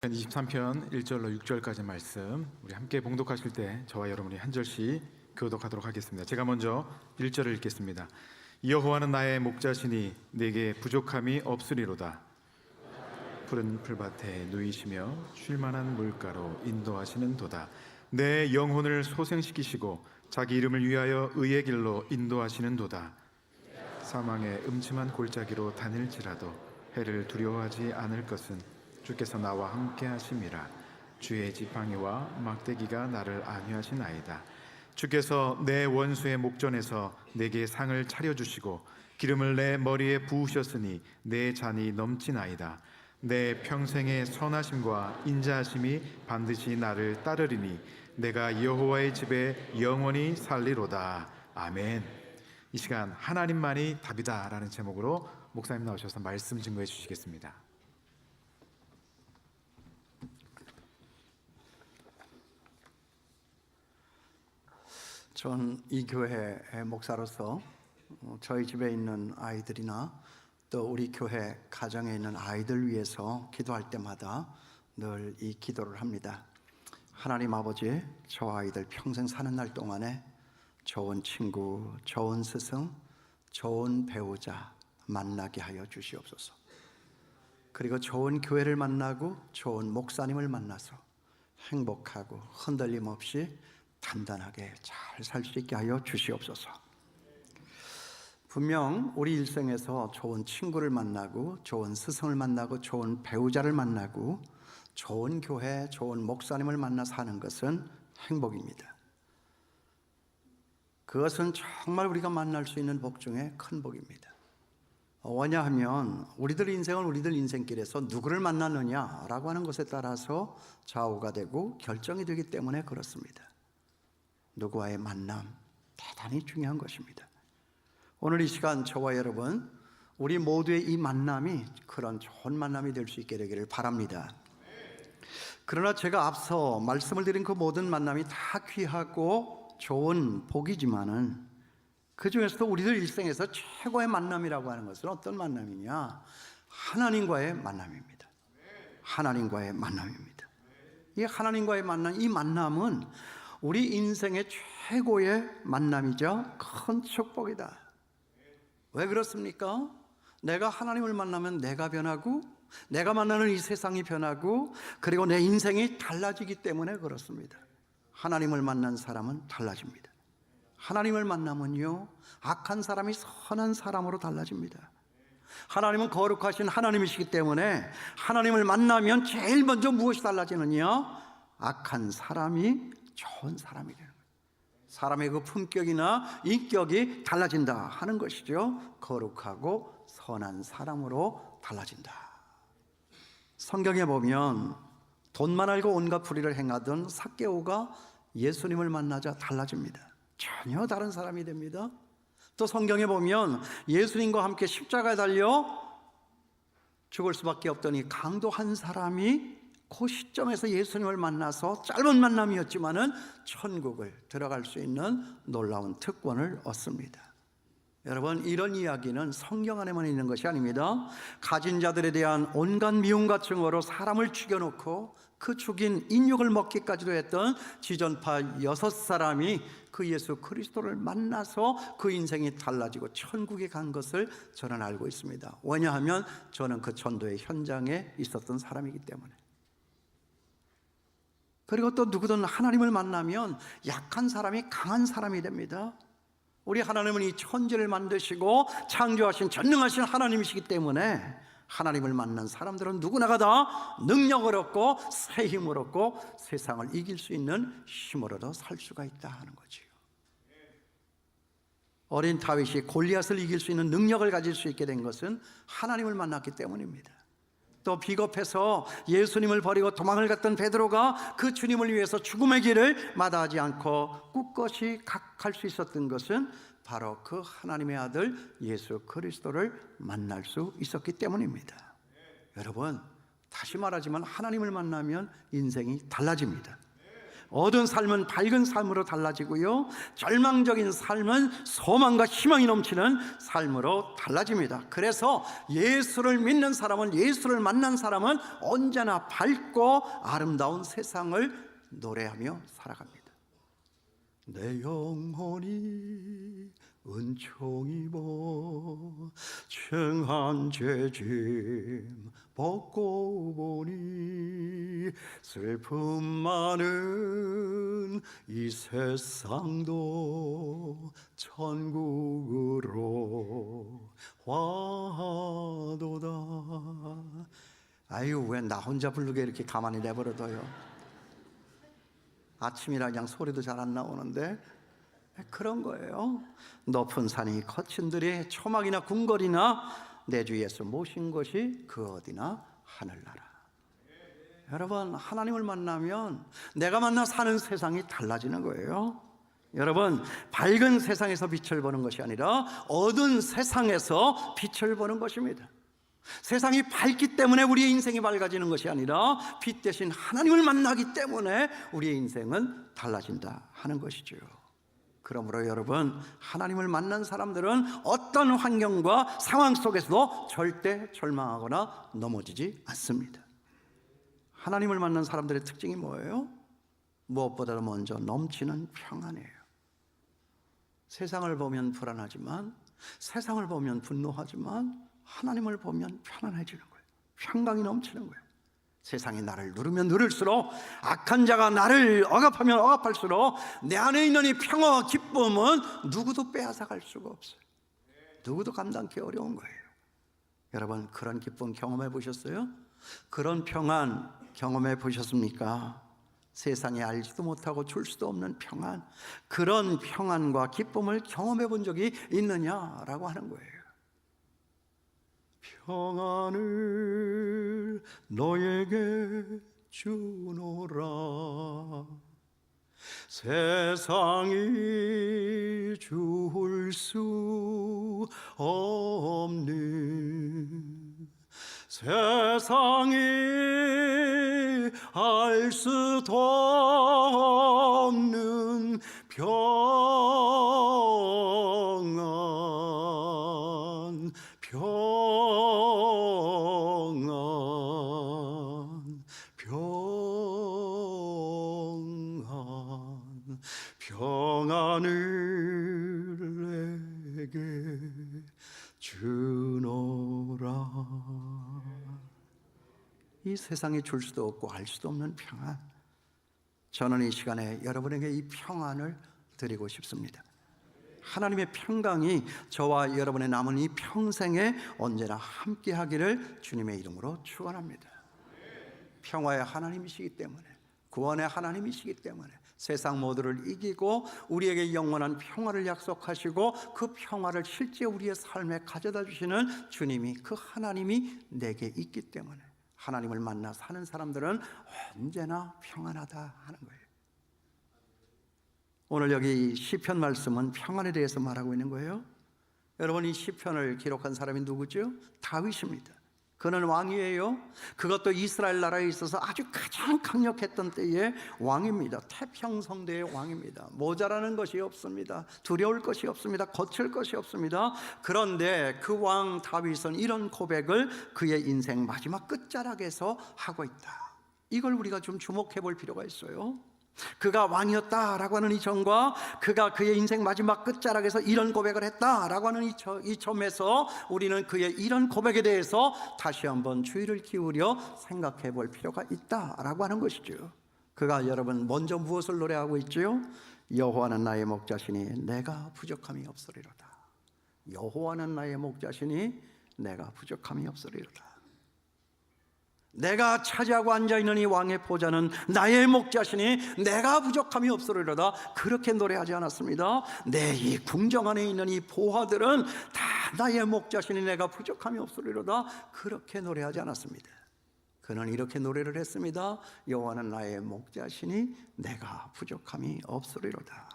23편 1절로 6절까지 말씀 우리 함께 봉독하실 때 저와 여러분이 한 절씩 교독하도록 하겠습니다. 제가 먼저 1절을 읽겠습니다. 여호와는 나의 목자시니 내게 부족함이 없으리로다. 푸른 풀밭에 누이시며 쉴만한 물가로 인도하시는 도다. 내 영혼을 소생시키시고 자기 이름을 위하여 의의 길로 인도하시는 도다. 사망의 음침한 골짜기로 다닐지라도 해를 두려워하지 않을 것은 주께서 나와 함께 하심이라. 주의 지팡이와 막대기가 나를 안위하시나이다. 주께서 내 원수의 목전에서 내게 상을 차려주시고 기름을 내 머리에 부으셨으니 내 잔이 넘치나이다. 내 평생의 선하심과 인자하심이 반드시 나를 따르리니 내가 여호와의 집에 영원히 살리로다. 아멘. 이 시간 하나님만이 답이다 라는 제목으로 목사님 나오셔서 말씀 증거해 주시겠습니다. 전 이 교회 목사로서 저희 집에 있는 아이들이나 또 우리 교회 가정에 있는 아이들 위해서 기도할 때마다 늘 이 기도를 합니다. 하나님 아버지, 저 아이들 평생 사는 날 동안에 좋은 친구, 좋은 스승, 좋은 배우자 만나게 하여 주시옵소서. 그리고 좋은 교회를 만나고 좋은 목사님을 만나서 행복하고 흔들림 없이 단단하게 잘 살 수 있게 하여 주시옵소서. 분명 우리 일생에서 좋은 친구를 만나고 좋은 스승을 만나고 좋은 배우자를 만나고 좋은 교회, 좋은 목사님을 만나 사는 것은 행복입니다. 그것은 정말 우리가 만날 수 있는 복 중에 큰 복입니다. 왜냐하면 우리들 인생은 우리들 인생길에서 누구를 만나느냐라고 하는 것에 따라서 좌우가 되고 결정이 되기 때문에 그렇습니다. 누구와의 만남 대단히 중요한 것입니다. 오늘 이 시간 저와 여러분 우리 모두의 이 만남이 그런 좋은 만남이 될 수 있게 되기를 바랍니다. 그러나 제가 앞서 말씀을 드린 그 모든 만남이 다 귀하고 좋은 복이지만은 그 중에서도 우리들 일생에서 최고의 만남이라고 하는 것은 어떤 만남이냐? 하나님과의 만남입니다. 하나님과의 만남입니다. 이 하나님과의 만남, 이 만남은 우리 인생의 최고의 만남이자 큰 축복이다. 왜 그렇습니까? 내가 하나님을 만나면 내가 변하고 내가 만나는 이 세상이 변하고 그리고 내 인생이 달라지기 때문에 그렇습니다. 하나님을 만난 사람은 달라집니다. 하나님을 만나면요 악한 사람이 선한 사람으로 달라집니다. 하나님은 거룩하신 하나님이시기 때문에 하나님을 만나면 제일 먼저 무엇이 달라지느냐? 악한 사람이 좋은 사람이 되는 거예요. 사람의 그 품격이나 인격이 달라진다 하는 것이죠. 거룩하고 선한 사람으로 달라진다. 성경에 보면 돈만 알고 온갖 불의를 행하던 삭개오가 예수님을 만나자 달라집니다. 전혀 다른 사람이 됩니다. 또 성경에 보면 예수님과 함께 십자가에 달려 죽을 수밖에 없더니 강도 한 사람이 그 시점에서 예수님을 만나서 짧은 만남이었지만은 천국을 들어갈 수 있는 놀라운 특권을 얻습니다. 여러분, 이런 이야기는 성경 안에만 있는 것이 아닙니다. 가진 자들에 대한 온갖 미움과 증오로 사람을 죽여놓고 그 죽인 인육을 먹기까지도 했던 지존파 6사람이 그 예수 그리스도를 만나서 그 인생이 달라지고 천국에 간 것을 저는 알고 있습니다. 왜냐하면 저는 그 전도의 현장에 있었던 사람이기 때문에. 그리고 또 누구든 하나님을 만나면 약한 사람이 강한 사람이 됩니다. 우리 하나님은 이 천지를 만드시고 창조하신 전능하신 하나님이시기 때문에 하나님을 만난 사람들은 누구나가 다 능력을 얻고 새 힘을 얻고 세상을 이길 수 있는 힘으로도 살 수가 있다 하는 거지요. 어린 다윗이 골리앗을 이길 수 있는 능력을 가질 수 있게 된 것은 하나님을 만났기 때문입니다. 또 비겁해서 예수님을 버리고 도망을 갔던 베드로가 그 주님을 위해서 죽음의 길을 마다하지 않고 꿋꿋이 갈 수 있었던 것은 바로 그 하나님의 아들 예수 그리스도를 만날 수 있었기 때문입니다. 여러분, 다시 말하지만 하나님을 만나면 인생이 달라집니다. 어두운 삶은 밝은 삶으로 달라지고요, 절망적인 삶은 소망과 희망이 넘치는 삶으로 달라집니다. 그래서 예수를 믿는 사람은, 예수를 만난 사람은 언제나 밝고 아름다운 세상을 노래하며 살아갑니다. 내 영혼이 은총 입어 청한 죄짐 벗고 보니 슬픔 많은 이 세상도 천국으로 와도다. 아유, 왜 나 혼자 부르게 이렇게 가만히 내버려둬요? 아침이라 그냥 소리도 잘 안 나오는데 그런 거예요. 높은 산이 거친 들이 초막이나 궁궐이나 내 주 예수 모신 것이 그 어디나 하늘나라. 여러분, 하나님을 만나면 내가 만나 사는 세상이 달라지는 거예요. 여러분, 밝은 세상에서 빛을 보는 것이 아니라 어두운 세상에서 빛을 보는 것입니다. 세상이 밝기 때문에 우리의 인생이 밝아지는 것이 아니라 빛 대신 하나님을 만나기 때문에 우리의 인생은 달라진다 하는 것이죠. 그러므로 여러분, 하나님을 만난 사람들은 어떤 환경과 상황 속에서도 절대 절망하거나 넘어지지 않습니다. 하나님을 만난 사람들의 특징이 뭐예요? 무엇보다도 먼저 넘치는 평안이에요. 세상을 보면 불안하지만, 세상을 보면 분노하지만 하나님을 보면 편안해지는 거예요. 평강이 넘치는 거예요. 세상이 나를 누르면 누를수록, 악한 자가 나를 억압하면 억압할수록 내 안에 있는 이 평화와 기쁨은 누구도 빼앗아갈 수가 없어요. 누구도 감당하기 어려운 거예요. 여러분, 그런 기쁨 경험해 보셨어요? 그런 평안 경험해 보셨습니까? 세상에 알지도 못하고 줄 수도 없는 평안, 그런 평안과 기쁨을 경험해 본 적이 있느냐라고 하는 거예요. 평안을 너에게 주노라. 세상이 줄 수 없는, 세상이 알 수도 없는 평안, 평안, 평안, 평안을 내게 주노라. 이 세상에 줄 수도 없고 알 수도 없는 평안, 저는 이 시간에 여러분에게 이 평안을 드리고 싶습니다. 하나님의 평강이 저와 여러분의 남은 이 평생에 언제나 함께 하기를 주님의 이름으로 축원합니다. 평화의 하나님이시기 때문에, 구원의 하나님이시기 때문에 세상 모두를 이기고 우리에게 영원한 평화를 약속하시고 그 평화를 실제 우리의 삶에 가져다 주시는 주님이, 그 하나님이 내게 있기 때문에 하나님을 만나 사는 사람들은 언제나 평안하다 하는 거예요. 오늘 여기 시편 말씀은 평안에 대해서 말하고 있는 거예요. 여러분, 이 시편을 기록한 사람이 누구죠? 다윗입니다. 그는 왕이에요. 그것도 이스라엘 나라에 있어서 아주 가장 강력했던 때의 왕입니다. 태평성대의 왕입니다. 모자라는 것이 없습니다. 두려울 것이 없습니다. 거칠 것이 없습니다. 그런데 그 왕 다윗은 이런 고백을 그의 인생 마지막 끝자락에서 하고 있다. 이걸 우리가 좀 주목해 볼 필요가 있어요. 그가 왕이었다라고 하는 이 점과 그가 그의 인생 마지막 끝자락에서 이런 고백을 했다라고 하는 이 점에서 우리는 그의 이런 고백에 대해서 다시 한번 주의를 기울여 생각해 볼 필요가 있다라고 하는 것이죠. 그가 여러분 먼저 무엇을 노래하고 있지요? 여호와는 나의 목자시니 내가 부족함이 없으리로다. 여호와는 나의 목자시니 내가 부족함이 없으리로다. 내가 차지하고 앉아있는 이 왕의 보좌는 나의 목자시니 내가 부족함이 없으리로다. 그렇게 노래하지 않았습니다. 내 이 궁정 안에 있는 이 보화들은 다 나의 목자시니 내가 부족함이 없으리로다. 그렇게 노래하지 않았습니다. 그는 이렇게 노래를 했습니다. 여호와는 나의 목자시니 내가 부족함이 없으리로다.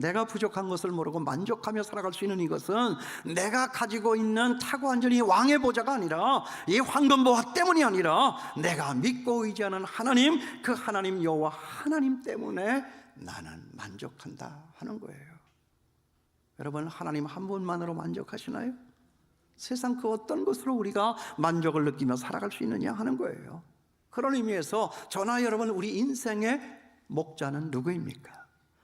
내가 부족한 것을 모르고 만족하며 살아갈 수 있는 이것은 내가 가지고 있는 타고 앉은 이 왕의 보좌가 아니라 이 황금보화 때문이 아니라 내가 믿고 의지하는 하나님, 그 하나님 여호와 하나님 때문에 나는 만족한다 하는 거예요. 여러분, 하나님 한 분만으로 만족하시나요? 세상 그 어떤 것으로 우리가 만족을 느끼며 살아갈 수 있느냐 하는 거예요. 그런 의미에서 저나 여러분, 우리 인생의 목자는 누구입니까?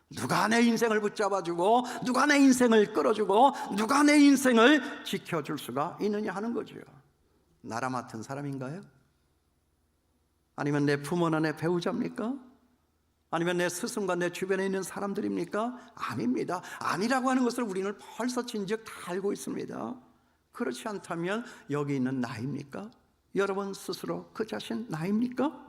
누가 내 인생을 붙잡아주고 누가 내 인생을 끌어주고 누가 내 인생을 지켜줄 수가 있느냐 하는 거죠. 나라 맡은 사람인가요? 아니면 내 부모나 내 배우자입니까? 아니면 내 스승과 내 주변에 있는 사람들입니까? 아닙니다. 아니라고 하는 것을 우리는 벌써 진즉 다 알고 있습니다. 그렇지 않다면 여기 있는 나입니까? 여러분 스스로 그 자신 나입니까?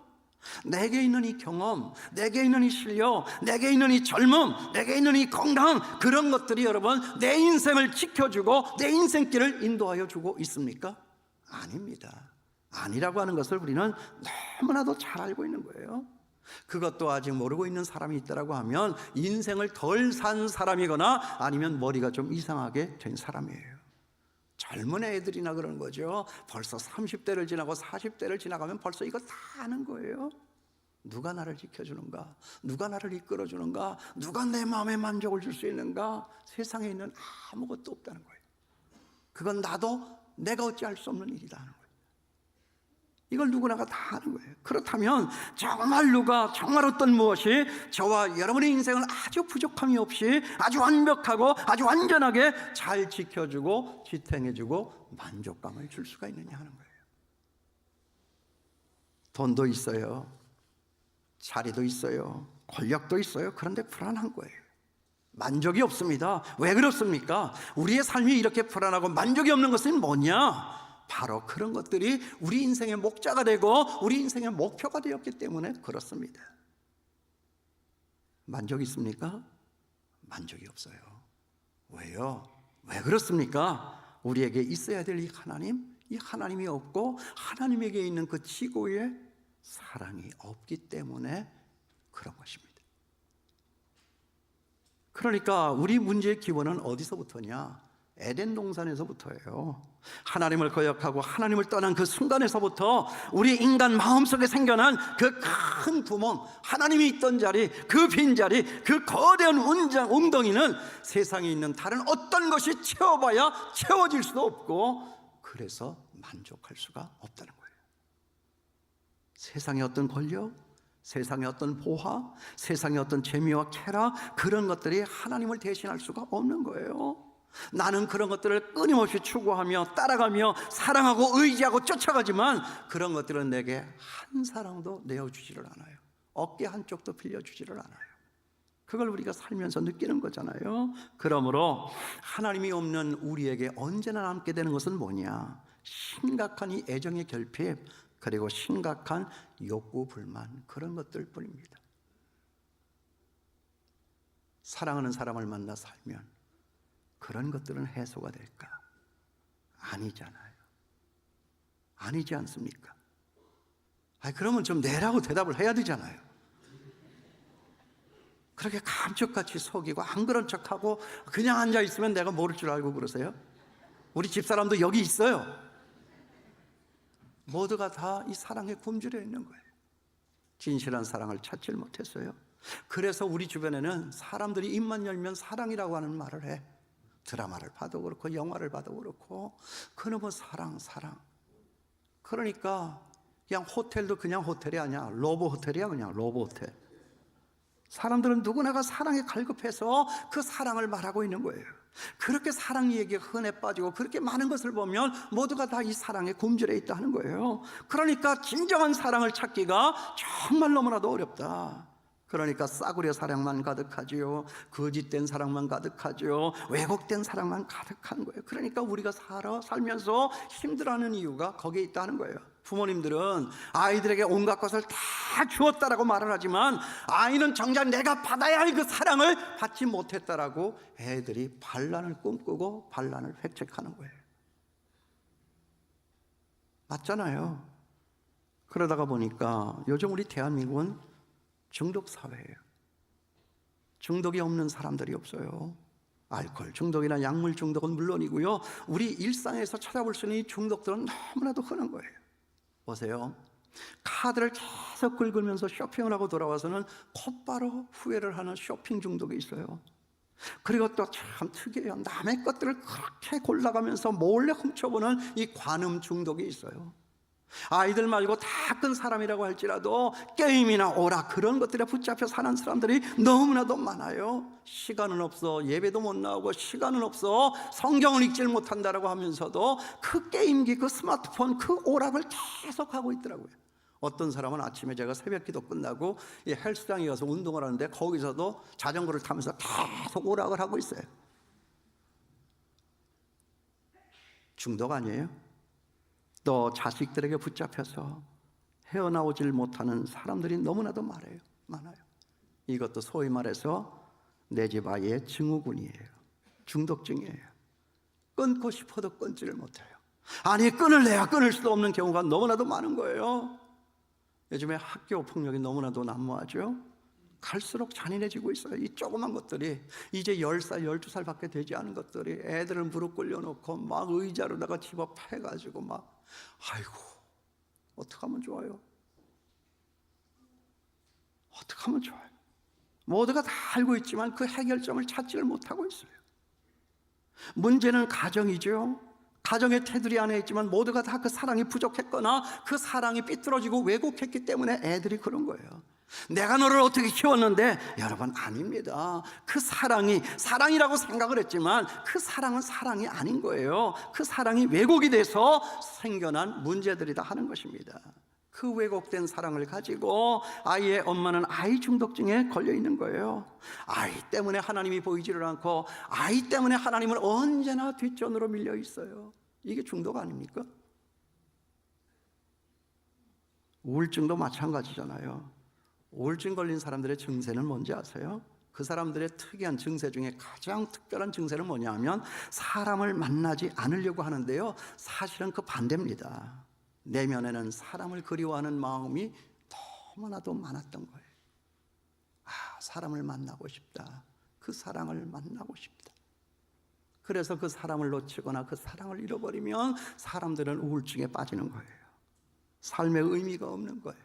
내게 있는 이 경험, 내게 있는 이 실력, 내게 있는 이 젊음, 내게 있는 이 건강, 그런 것들이 여러분 내 인생을 지켜주고 내 인생길을 인도하여 주고 있습니까? 아닙니다. 아니라고 하는 것을 우리는 너무나도 잘 알고 있는 거예요. 그것도 아직 모르고 있는 사람이 있다고 하면 인생을 덜 산 사람이거나 아니면 머리가 좀 이상하게 된 사람이에요. 젊은 애들이나 그런 거죠. 벌써 30대를 지나고 40대를 지나가면 벌써 이거 다 아는 거예요. 누가 나를 지켜주는가? 누가 나를 이끌어주는가? 누가 내 마음에 만족을 줄 수 있는가? 세상에 있는 아무것도 없다는 거예요. 그건 나도 내가 어찌할 수 없는 일이다 하는 거예요. 이걸 누구나가 다 아는 거예요. 그렇다면 정말 누가 정말 어떤 무엇이 저와 여러분의 인생을 아주 부족함이 없이 아주 완벽하고 아주 완전하게 잘 지켜주고 지탱해주고 만족감을 줄 수가 있느냐 하는 거예요. 돈도 있어요, 자리도 있어요, 권력도 있어요. 그런데 불안한 거예요. 만족이 없습니다. 왜 그렇습니까? 우리의 삶이 이렇게 불안하고 만족이 없는 것은 뭐냐? 바로 그런 것들이 우리 인생의 목자가 되고 우리 인생의 목표가 되었기 때문에 그렇습니다. 만족이 있습니까? 만족이 없어요. 왜요? 왜 그렇습니까? 우리에게 있어야 될 이 하나님이 없고 하나님에게 있는 그 지고의 사랑이 없기 때문에 그런 것입니다. 그러니까 우리 문제의 기원은 어디서부터냐? 에덴 동산에서부터예요. 하나님을 거역하고 하나님을 떠난 그 순간에서부터 우리 인간 마음속에 생겨난 그 큰 구멍, 하나님이 있던 자리, 그 빈자리, 그 거대한 웅덩이는 세상에 있는 다른 어떤 것이 채워봐야 채워질 수도 없고 그래서 만족할 수가 없다는 거예요. 세상의 어떤 권력, 세상의 어떤 보화, 세상의 어떤 재미와 쾌락, 그런 것들이 하나님을 대신할 수가 없는 거예요. 나는 그런 것들을 끊임없이 추구하며 따라가며 사랑하고 의지하고 쫓아가지만 그런 것들은 내게 한 사랑도 내어주지를 않아요. 어깨 한쪽도 빌려주지를 않아요. 그걸 우리가 살면서 느끼는 거잖아요. 그러므로 하나님이 없는 우리에게 언제나 남게 되는 것은 뭐냐? 심각한 이 애정의 결핍, 그리고 심각한 욕구 불만, 그런 것들 뿐입니다. 사랑하는 사람을 만나 살면 그런 것들은 해소가 될까? 아니잖아요. 아니지 않습니까? 그러면 좀 내라고 대답을 해야 되잖아요. 그렇게 감쪽같이 속이고 안 그런 척하고 그냥 앉아있으면 내가 모를 줄 알고 그러세요? 우리 집사람도 여기 있어요. 모두가 다 이 사랑에 굶주려 있는 거예요. 진실한 사랑을 찾질 못했어요. 그래서 우리 주변에는 사람들이 입만 열면 사랑이라고 하는 말을 해. 드라마를 봐도 그렇고 영화를 봐도 그렇고 그놈의 사랑. 그러니까 그냥 호텔도 그냥 호텔이 아니야. 로보 호텔이야. 그냥 로보 호텔. 사람들은 누구나가 사랑에 갈급해서 그 사랑을 말하고 있는 거예요. 그렇게 사랑 얘기에 흔해 빠지고 그렇게 많은 것을 보면 모두가 다 이 사랑에 굶주려 있다 하는 거예요. 그러니까 진정한 사랑을 찾기가 정말 너무나도 어렵다. 그러니까 싸구려 사랑만 가득하지요. 거짓된 사랑만 가득하죠. 왜곡된 사랑만 가득한 거예요. 그러니까 우리가 살면서 힘들어하는 이유가 거기에 있다는 거예요. 부모님들은 아이들에게 온갖 것을 다 주었다라고 말을 하지만 아이는 정작 내가 받아야 할 그 사랑을 받지 못했다라고 애들이 반란을 꿈꾸고 반란을 획책하는 거예요. 맞잖아요. 그러다가 보니까 요즘 우리 대한민국은 중독 사회예요. 중독이 없는 사람들이 없어요. 알코올 중독이나 약물 중독은 물론이고요, 우리 일상에서 찾아볼 수 있는 이 중독들은 너무나도 흔한 거예요. 보세요. 카드를 계속 긁으면서 쇼핑을 하고 돌아와서는 곧바로 후회를 하는 쇼핑 중독이 있어요. 그리고 또 참 특이해요. 남의 것들을 그렇게 골라가면서 몰래 훔쳐보는 이 관음 중독이 있어요. 아이들 말고 다 큰 사람이라고 할지라도 게임이나 오락 그런 것들에 붙잡혀 사는 사람들이 너무나도 많아요. 시간은 없어, 예배도 못 나오고, 시간은 없어, 성경을 읽질 못한다라고 하면서도 그 게임기, 그 스마트폰, 그 오락을 계속 하고 있더라고요. 어떤 사람은 아침에 제가 새벽 기도 끝나고 이 헬스장에 가서 운동을 하는데 거기서도 자전거를 타면서 계속 오락을 하고 있어요. 중독 아니에요? 또 자식들에게 붙잡혀서 헤어나오질 못하는 사람들이 너무나도 많아요. 이것도 소위 말해서 내 집 아이의 증후군이에요. 중독증이에요. 끊고 싶어도 끊지를 못해요. 아니, 끊을래야 끊을 수도 없는 경우가 너무나도 많은 거예요. 요즘에 학교 폭력이 너무나도 난무하죠. 갈수록 잔인해지고 있어요. 이 조그만 것들이 이제 10살, 12살밖에 되지 않은 것들이 애들을 무릎 꿇려놓고 막 의자로다가 집어 패가지고 막, 아이고, 어떡하면 좋아요? 어떡하면 좋아요? 모두가 다 알고 있지만 그 해결점을 찾지를 못하고 있어요. 문제는 가정이죠. 가정의 테두리 안에 있지만 모두가 다 그 사랑이 부족했거나 그 사랑이 삐뚤어지고 왜곡했기 때문에 애들이 그런 거예요. 내가 너를 어떻게 키웠는데, 여러분, 아닙니다. 그 사랑이 사랑이라고 생각을 했지만 그 사랑은 사랑이 아닌 거예요. 그 사랑이 왜곡이 돼서 생겨난 문제들이다 하는 것입니다. 그 왜곡된 사랑을 가지고 아이의 엄마는 아이 중독증에 걸려 있는 거예요. 아이 때문에 하나님이 보이지를 않고 아이 때문에 하나님은 언제나 뒷전으로 밀려 있어요. 이게 중독 아닙니까? 우울증도 마찬가지잖아요. 우울증 걸린 사람들의 증세는 뭔지 아세요? 그 사람들의 특이한 증세 중에 가장 특별한 증세는 뭐냐면 사람을 만나지 않으려고 하는데요, 사실은 그 반대입니다. 내면에는 사람을 그리워하는 마음이 너무나도 많았던 거예요. 아, 사람을 만나고 싶다. 그 사랑을 만나고 싶다. 그래서 그 사람을 놓치거나 그 사랑을 잃어버리면 사람들은 우울증에 빠지는 거예요. 삶의 의미가 없는 거예요.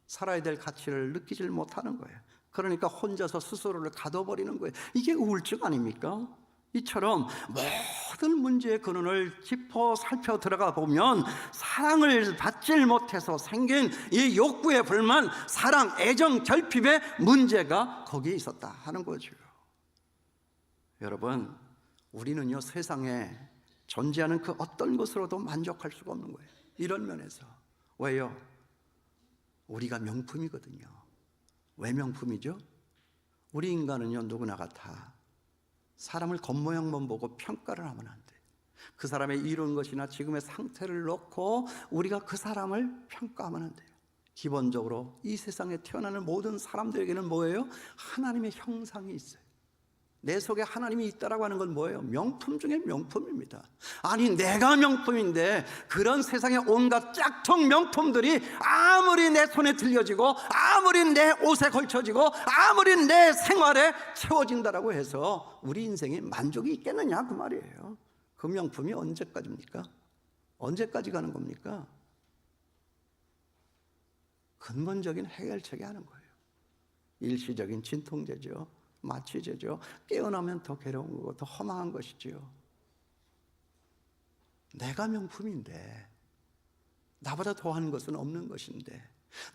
살아야 될 가치를 느끼질 못하는 거예요. 그러니까 혼자서 스스로를 가둬버리는 거예요. 이게 우울증 아닙니까? 이처럼 모든 문제의 근원을 짚어 살펴 들어가 보면 사랑을 받질 못해서 생긴 이 욕구의 불만, 사랑, 애정, 결핍의 문제가 거기에 있었다 하는 거죠. 여러분, 우리는요, 세상에 존재하는 그 어떤 것으로도 만족할 수가 없는 거예요. 이런 면에서. 왜요? 우리가 명품이거든요. 왜 명품이죠? 우리 인간은요, 누구나 같아 사람을 겉모양만 보고 평가를 하면 안 돼. 그 사람의 이룬 것이나 지금의 상태를 놓고 우리가 그 사람을 평가하면 안 돼요. 기본적으로 이 세상에 태어나는 모든 사람들에게는 뭐예요? 하나님의 형상이 있어요. 내 속에 하나님이 있다라고 하는 건 뭐예요? 명품 중에 명품입니다. 아니, 내가 명품인데 그런 세상의 온갖 짝퉁 명품들이 아무리 내 손에 들려지고 아무리 내 옷에 걸쳐지고 아무리 내 생활에 채워진다라고 해서 우리 인생에 만족이 있겠느냐, 그 말이에요. 그 명품이 언제까지입니까? 언제까지 가는 겁니까? 근본적인 해결책이 하는 거예요. 일시적인 진통제죠. 마취제죠. 깨어나면 더 괴로운 거고 더 허망한 것이지요. 내가 명품인데, 나보다 더한 것은 없는 것인데,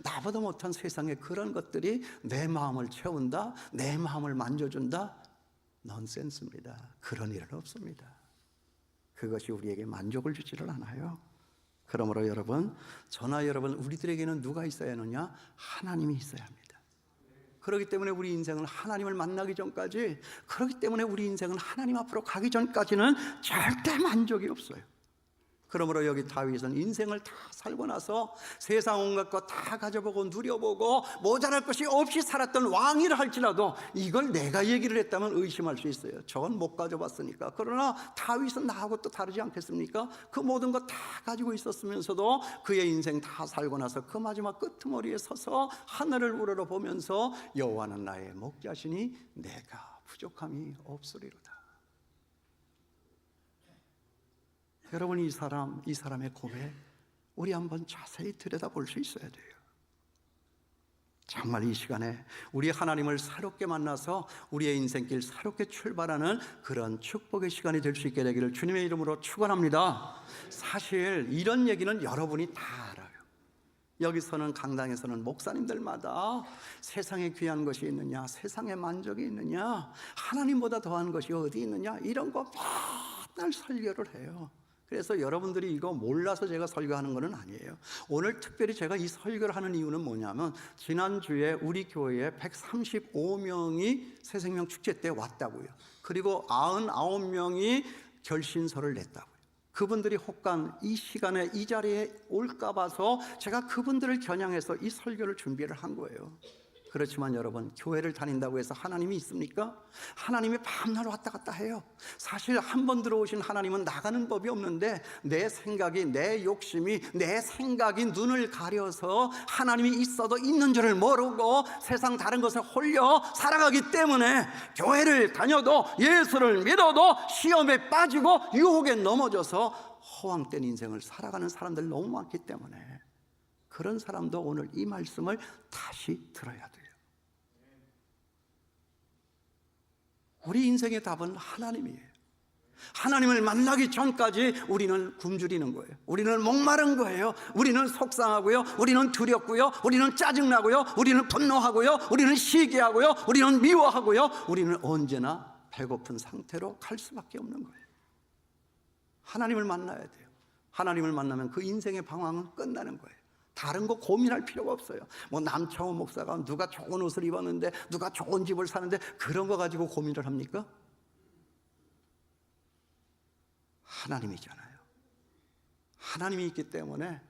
나보다 못한 세상에 그런 것들이 내 마음을 채운다, 내 마음을 만져준다? 넌센스입니다. 그런 일은 없습니다. 그것이 우리에게 만족을 주지를 않아요. 그러므로 여러분, 저나 여러분, 우리들에게는 누가 있어야 하느냐? 하나님이 있어야 합니다. 그렇기 때문에 우리 인생은 하나님을 만나기 전까지, 그렇기 때문에 우리 인생은 하나님 앞으로 가기 전까지는 절대 만족이 없어요. 그러므로 여기 다윗은 인생을 다 살고 나서 세상 온갖 것 다 가져보고 누려보고 모자랄 것이 없이 살았던 왕이라 할지라도 이걸 내가 얘기를 했다면 의심할 수 있어요. 저건 못 가져봤으니까. 그러나 다윗은 나하고 또 다르지 않겠습니까? 그 모든 것 다 가지고 있었으면서도 그의 인생 다 살고 나서 그 마지막 끄트머리에 서서 하늘을 우러러보면서 여호와는 나의 목자시니 내가 부족함이 없으리로다. 여러분, 이 사람의 고백 우리 한번 자세히 들여다볼 수 있어야 돼요. 정말 이 시간에 우리 하나님을 새롭게 만나서 우리의 인생길 새롭게 출발하는 그런 축복의 시간이 될 수 있게 되기를 주님의 이름으로 축원합니다. 사실 이런 얘기는 여러분이 다 알아요. 여기서는 강당에서는 목사님들마다 세상에 귀한 것이 있느냐, 세상에 만족이 있느냐, 하나님보다 더한 것이 어디 있느냐, 이런 거 맨날 설교를 해요. 그래서 여러분들이 이거 몰라서 제가 설교하는 것은 아니에요. 오늘 특별히 제가 이 설교를 하는 이유는 뭐냐면 지난주에 우리 교회에 135명이 새생명 축제 때 왔다고요. 그리고 99명이 결신서를 냈다고요. 그분들이 혹간 이 시간에 이 자리에 올까 봐서 제가 그분들을 겨냥해서 이 설교를 준비를 한 거예요. 그렇지만 여러분, 교회를 다닌다고 해서 하나님이 있습니까? 하나님이 밤낮 왔다 갔다 해요. 사실 한 번 들어오신 하나님은 나가는 법이 없는데 내 생각이, 내 욕심이, 내 생각이 눈을 가려서 하나님이 있어도 있는 줄을 모르고 세상 다른 것에 홀려 살아가기 때문에 교회를 다녀도 예수를 믿어도 시험에 빠지고 유혹에 넘어져서 허황된 인생을 살아가는 사람들 너무 많기 때문에 그런 사람도 오늘 이 말씀을 다시 들어야 돼요. 우리 인생의 답은 하나님이에요. 하나님을 만나기 전까지 우리는 굶주리는 거예요. 우리는 목마른 거예요. 우리는 속상하고요. 우리는 두렵고요. 우리는 짜증나고요. 우리는 분노하고요. 우리는 시기하고요. 우리는 미워하고요. 우리는 언제나 배고픈 상태로 갈 수밖에 없는 거예요. 하나님을 만나야 돼요. 하나님을 만나면 그 인생의 방황은 끝나는 거예요. 다른 거 고민할 필요가 없어요. 뭐 남창호 목사가 누가 좋은 옷을 입었는데, 누가 좋은 집을 사는데 그런 거 가지고 고민을 합니까? 하나님이잖아요. 하나님이 있기 때문에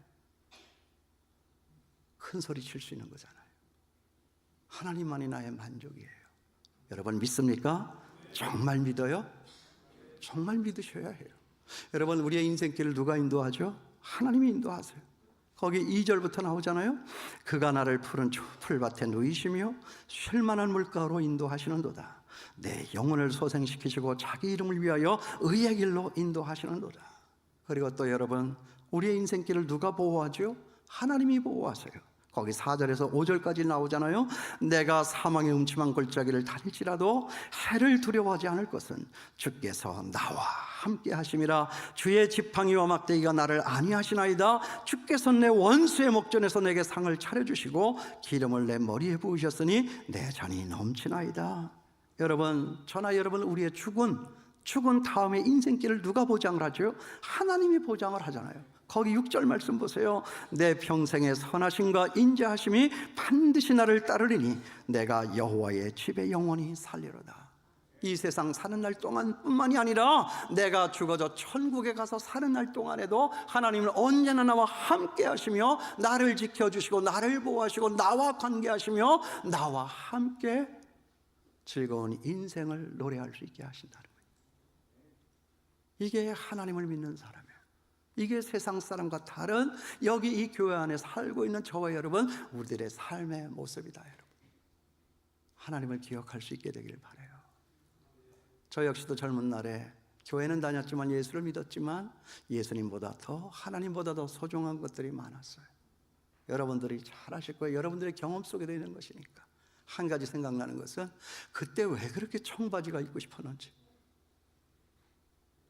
큰 소리 칠 수 있는 거잖아요. 하나님만이 나의 만족이에요. 여러분 믿습니까? 정말 믿어요? 정말 믿으셔야 해요. 여러분, 우리의 인생길을 누가 인도하죠? 하나님이 인도하세요. 거기 2절부터 나오잖아요. 그가 나를 푸른 풀밭에 누이시며 쉴만한 물가로 인도하시는도다. 내 영혼을 소생시키시고 자기 이름을 위하여 의의 길로 인도하시는도다. 그리고 또 여러분, 우리의 인생길을 누가 보호하죠? 하나님이 보호하세요. 거기 4절에서 5절까지 나오잖아요. 내가 사망의 음침한 골짜기를 다닐지라도 해를 두려워하지 않을 것은 주께서 나와 함께 하심이라. 주의 지팡이와 막대기가 나를 안위하시나이다. 주께서 내 원수의 목전에서 내게 상을 차려주시고 기름을 내 머리에 부으셨으니 내 잔이 넘치나이다. 여러분, 저나 여러분, 우리의 죽은 다음에 인생길을 누가 보장을 하죠? 하나님이 보장을 하잖아요. 거기 6절 말씀 보세요. 내 평생의 선하심과 인자하심이 반드시 나를 따르리니 내가 여호와의 집에 영원히 살리로다. 이 세상 사는 날 동안 뿐만이 아니라 내가 죽어져 천국에 가서 사는 날 동안에도 하나님은 언제나 나와 함께 하시며 나를 지켜주시고 나를 보호하시고 나와 관계하시며 나와 함께 즐거운 인생을 노래할 수 있게 하신다는 거예요. 이게 하나님을 믿는 사람이에요. 이게 세상 사람과 다른 여기 이 교회 안에 살고 있는 저와 여러분, 우리들의 삶의 모습이다. 여러분, 하나님을 기억할 수 있게 되길 바라요. 저 역시도 젊은 날에 교회는 다녔지만 예수를 믿었지만 예수님보다 더, 하나님보다 더 소중한 것들이 많았어요. 여러분들이 잘 아실 거예요. 여러분들의 경험 속에도 있는 것이니까. 한 가지 생각나는 것은 그때 왜 그렇게 청바지가 입고 싶었는지.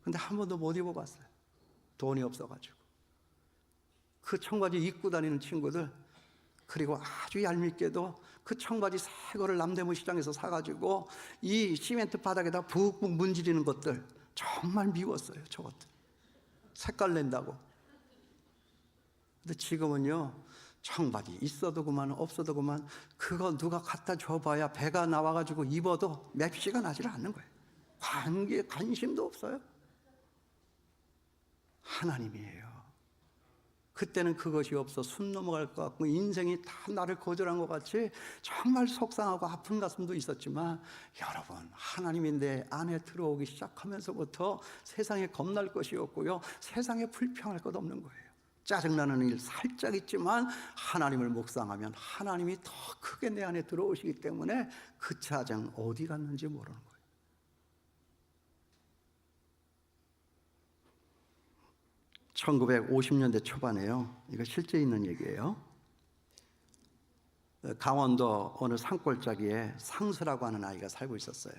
근데 한 번도 못 입어봤어요. 돈이 없어가지고. 그 청바지 입고 다니는 친구들, 그리고 아주 얄밉게도 그 청바지 새 거를 남대문 시장에서 사가지고 이 시멘트 바닥에다 푹푹 문지르는 것들 정말 미웠어요. 저것들 색깔 낸다고. 근데 지금은요, 청바지 있어도 그만 없어도 그만, 그거 누가 갖다 줘봐야 배가 나와가지고 입어도 맵시가 나질 않는 거예요. 관심도 없어요. 하나님이에요. 그때는 그것이 없어 숨 넘어갈 것 같고 인생이 다 나를 거절한 것 같이 정말 속상하고 아픈 가슴도 있었지만, 여러분, 하나님이 내 안에 들어오기 시작하면서부터 세상에 겁날 것이 없고요, 세상에 불평할 것 없는 거예요. 짜증나는 일 살짝 있지만 하나님을 묵상하면 하나님이 더 크게 내 안에 들어오시기 때문에 그 짜증 어디 갔는지 모르는 거예요. 1950년대 초반에요. 이거 실제 있는 얘기예요. 강원도 어느 산골짜기에 상수라고 하는 아이가 살고 있었어요.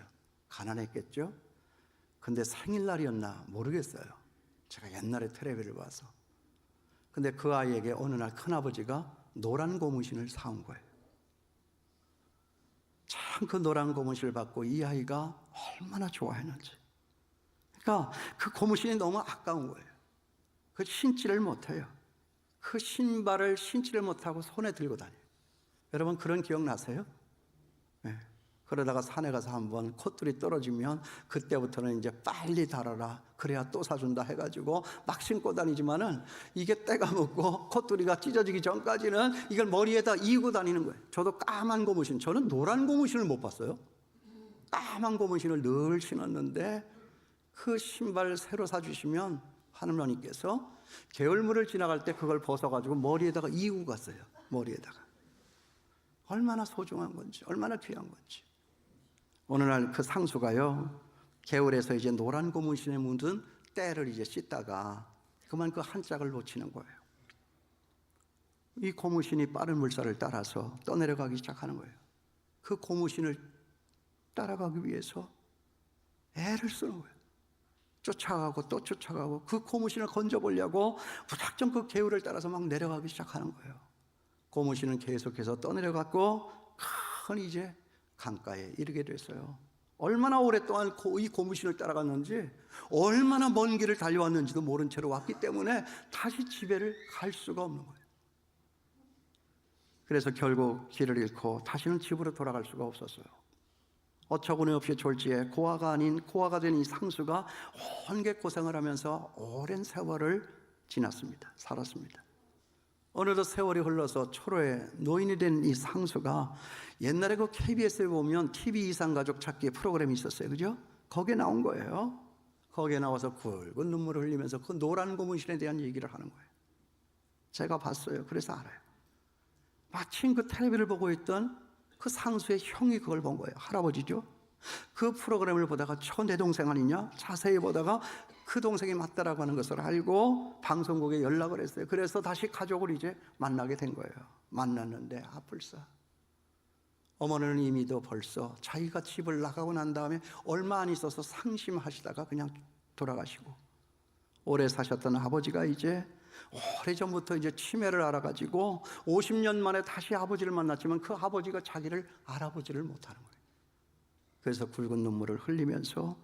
가난했겠죠? 근데 생일날이었나 모르겠어요. 제가 옛날에 텔레비를 봐서. 근데 그 아이에게 어느 날 큰아버지가 노란 고무신을 사온 거예요. 참 그 노란 고무신을 받고 이 아이가 얼마나 좋아했는지. 그러니까 그 고무신이 너무 아까운 거예요. 그 신지를 못해요. 그 신발을 신지를 못하고 손에 들고 다녀요. 여러분 그런 기억 나세요? 네. 그러다가 산에 가서 한번 콧돌이 떨어지면 그때부터는 이제 빨리 달아라, 그래야 또 사준다 해가지고 막 신고 다니지만은 이게 때가 묻고 콧돌이가 찢어지기 전까지는 이걸 머리에다 이고 다니는 거예요. 저도 까만 고무신, 저는 노란 고무신을 못 봤어요. 까만 고무신을 늘 신었는데 그 신발을 새로 사주시면 하느님께서 게을물을 지나갈 때 그걸 벗어가지고 머리에다가 이고 갔어요. 머리에다가. 얼마나 소중한 건지, 얼마나 귀한 건지. 어느 날 그 상수가요, 개울에서 이제 노란 고무신에 묻은 때를 이제 씻다가 그만 그 한 짝을 놓치는 거예요. 이 고무신이 빠른 물살을 따라서 떠내려가기 시작하는 거예요. 그 고무신을 따라가기 위해서 애를 쓰는 거예요. 쫓아가고 또 쫓아가고 그 고무신을 건져보려고 무작정 그 개울을 따라서 막 내려가기 시작하는 거예요. 고무신은 계속해서 떠내려갔고 큰 이제 강가에 이르게 됐어요. 얼마나 오랫동안 이 고무신을 따라갔는지, 얼마나 먼 길을 달려왔는지도 모른 채로 왔기 때문에 다시 집에를 갈 수가 없는 거예요. 그래서 결국 길을 잃고 다시는 집으로 돌아갈 수가 없었어요. 어처구니 없이 졸지에 고아가 아닌 고아가 된 이 상수가 온갖 고생을 하면서 오랜 세월을 지났습니다. 살았습니다. 어느덧 세월이 흘러서 초로에 노인이 된 이 상수가, 옛날에 그 KBS에 보면 TV 이상가족 찾기 프로그램이 있었어요. 그죠? 거기에 나온 거예요. 거기에 나와서 굵은 눈물을 흘리면서 그 노란 고무신에 대한 얘기를 하는 거예요. 제가 봤어요. 그래서 알아요. 마침 그 텔레비를 보고 있던 그 상수의 형이 그걸 본 거예요. 할아버지죠. 그 프로그램을 보다가 내 동생 아니냐? 자세히 보다가 그 동생이 맞다라고 하는 것을 알고 방송국에 연락을 했어요. 그래서 다시 가족을 이제 만나게 된 거예요. 만났는데 아플싸. 어머니는 이미도 벌써 자기가 집을 나가고 난 다음에 얼마 안 있어서 상심하시다가 그냥 돌아가시고, 오래 사셨던 아버지가 이제 오래전부터 이제 치매를 알아가지고 50년 만에 다시 아버지를 만났지만 그 아버지가 자기를 알아보지를 못하는 거예요. 그래서 굵은 눈물을 흘리면서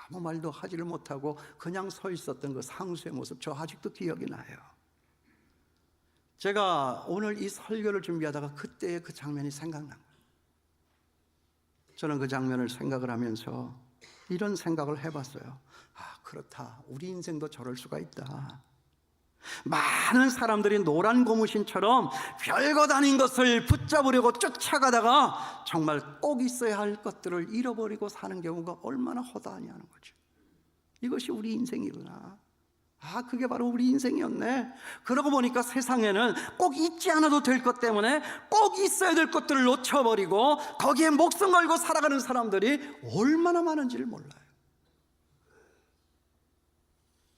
아무 말도 하지를 못하고 그냥 서 있었던 그 상수의 모습, 저 아직도 기억이 나요. 제가 오늘 이 설교를 준비하다가 그때의 그 장면이 생각난 거예요. 저는 그 장면을 생각을 하면서 이런 생각을 해봤어요. 그렇다. 우리 인생도 저럴 수가 있다. 많은 사람들이 노란 고무신처럼 별것 아닌 것을 붙잡으려고 쫓아가다가 정말 꼭 있어야 할 것들을 잃어버리고 사는 경우가 얼마나 허다하냐는 거죠. 이것이 우리 인생이구나. 그게 바로 우리 인생이었네. 그러고 보니까 세상에는 꼭 잊지 않아도 될 것 때문에 꼭 있어야 될 것들을 놓쳐버리고 거기에 목숨 걸고 살아가는 사람들이 얼마나 많은지를 몰라요.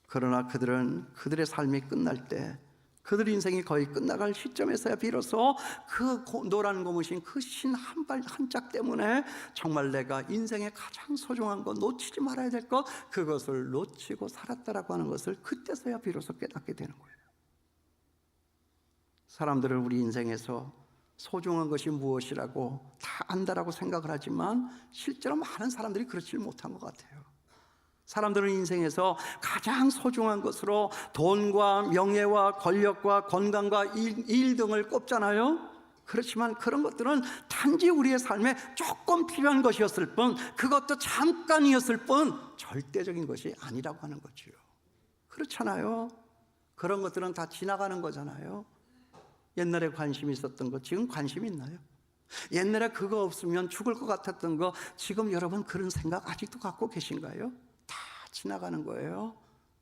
그러나 그들은 그들의 삶이 끝날 때, 그들 인생이 거의 끝나갈 시점에서야 비로소 그 노란 고무신, 그 신 한 짝 때문에 정말 내가 인생의 가장 소중한 것, 놓치지 말아야 될 것, 그것을 놓치고 살았다라고 하는 것을 그때서야 비로소 깨닫게 되는 거예요. 사람들은 우리 인생에서 소중한 것이 무엇이라고 다 안다라고 생각을 하지만 실제로 많은 사람들이 그렇지 못한 것 같아요. 사람들은 인생에서 가장 소중한 것으로 돈과 명예와 권력과 건강과 일 등을 꼽잖아요. 그렇지만 그런 것들은 단지 우리의 삶에 조금 필요한 것이었을 뿐, 그것도 잠깐이었을 뿐 절대적인 것이 아니라고 하는 거죠. 그렇잖아요. 그런 것들은 다 지나가는 거잖아요. 옛날에 관심 있었던 거 지금 관심 있나요? 옛날에 그거 없으면 죽을 것 같았던 거 지금 여러분 그런 생각 아직도 갖고 계신가요? 다 지나가는 거예요.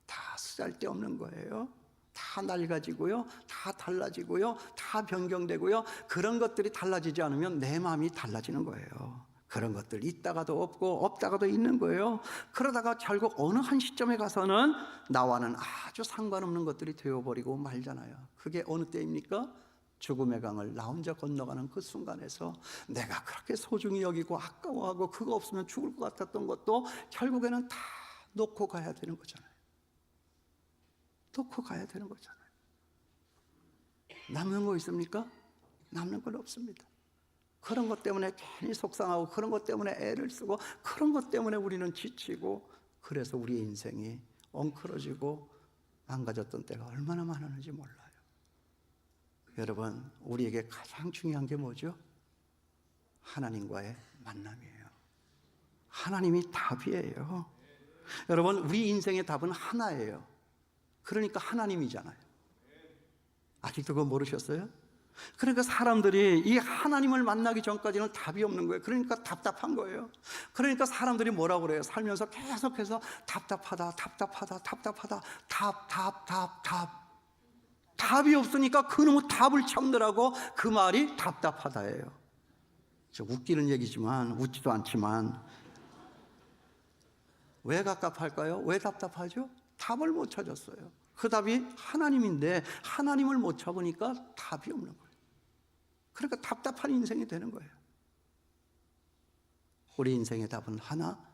다 쓰잘데없는 거예요. 다 낡아지고요, 다 달라지고요, 다 변경되고요. 그런 것들이 달라지지 않으면 내 마음이 달라지는 거예요. 그런 것들 있다가도 없고 없다가도 있는 거예요. 그러다가 결국 어느 한 시점에 가서는 나와는 아주 상관없는 것들이 되어버리고 말잖아요. 그게 어느 때입니까? 죽음의 강을 나 혼자 건너가는 그 순간에서 내가 그렇게 소중히 여기고 아까워하고 그거 없으면 죽을 것 같았던 것도 결국에는 다 놓고 가야 되는 거잖아요. 놓고 가야 되는 거잖아요. 남는 거 있습니까? 남는 건 없습니다. 그런 것 때문에 괜히 속상하고 그런 것 때문에 애를 쓰고 그런 것 때문에 우리는 지치고 그래서 우리의 인생이 엉클어지고 망가졌던 때가 얼마나 많았는지 몰라요. 여러분, 우리에게 가장 중요한 게 뭐죠? 하나님과의 만남이에요. 하나님이 답이에요. 여러분, 우리 인생의 답은 하나예요. 그러니까 하나님이잖아요. 아직도 그거 모르셨어요? 그러니까 사람들이 이 하나님을 만나기 전까지는 답이 없는 거예요. 그러니까 답답한 거예요. 그러니까 사람들이 뭐라고 그래요? 살면서 계속해서 답답하다, 답답하다, 답답하다, 답. 답이 없으니까 그놈의 답을 찾느라고 그 말이 답답하다예요. 저 웃기는 얘기지만 웃지도 않지만 왜 갑갑할까요? 왜 답답하죠? 답을 못 찾았어요. 그 답이 하나님인데 하나님을 못 찾으니까 답이 없는 거예요. 그러니까 답답한 인생이 되는 거예요. 우리 인생의 답은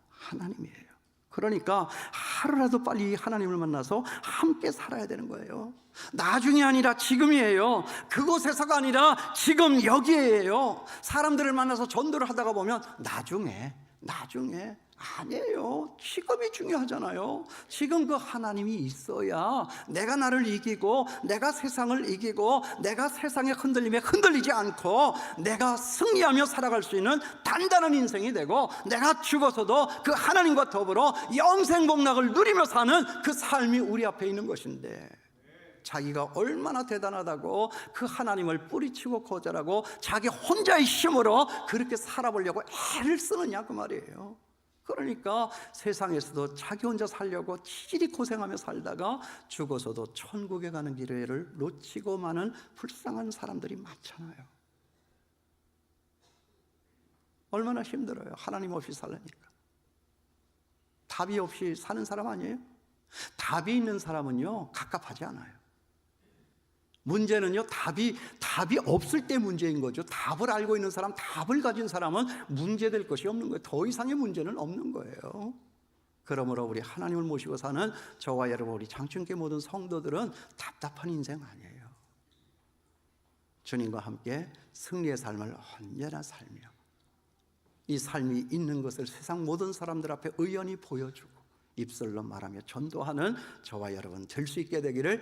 하나님이에요. 그러니까 하루라도 빨리 하나님을 만나서 함께 살아야 되는 거예요. 나중이 아니라 지금이에요. 그곳에서가 아니라 지금 여기에요. 사람들을 만나서 전도를 하다가 보면 나중에 아니에요. 지금이 중요하잖아요. 지금 그 하나님이 있어야 내가 나를 이기고 내가 세상을 이기고 내가 세상의 흔들림에 흔들리지 않고 내가 승리하며 살아갈 수 있는 단단한 인생이 되고 내가 죽어서도 그 하나님과 더불어 영생복락을 누리며 사는 그 삶이 우리 앞에 있는 것인데 자기가 얼마나 대단하다고 그 하나님을 뿌리치고 거절하고 자기 혼자의 힘으로 그렇게 살아보려고 애를 쓰느냐 그 말이에요. 그러니까 세상에서도 자기 혼자 살려고 치질이 고생하며 살다가 죽어서도 천국에 가는 기회를 놓치고 마는 불쌍한 사람들이 많잖아요. 얼마나 힘들어요. 하나님 없이 살려니까. 답이 없이 사는 사람 아니에요? 답이 있는 사람은요 갑갑하지 않아요. 문제는요 답이 없을 때 문제인 거죠. 답을 알고 있는 사람, 답을 가진 사람은 문제될 것이 없는 거예요. 더 이상의 문제는 없는 거예요. 그러므로 우리 하나님을 모시고 사는 저와 여러분 우리 장충교회 모든 성도들은 답답한 인생 아니에요. 주님과 함께 승리의 삶을 언제나 살며 이 삶이 있는 것을 세상 모든 사람들 앞에 의연히 보여주고 입술로 말하며 전도하는 저와 여러분 될 수 있게 되기를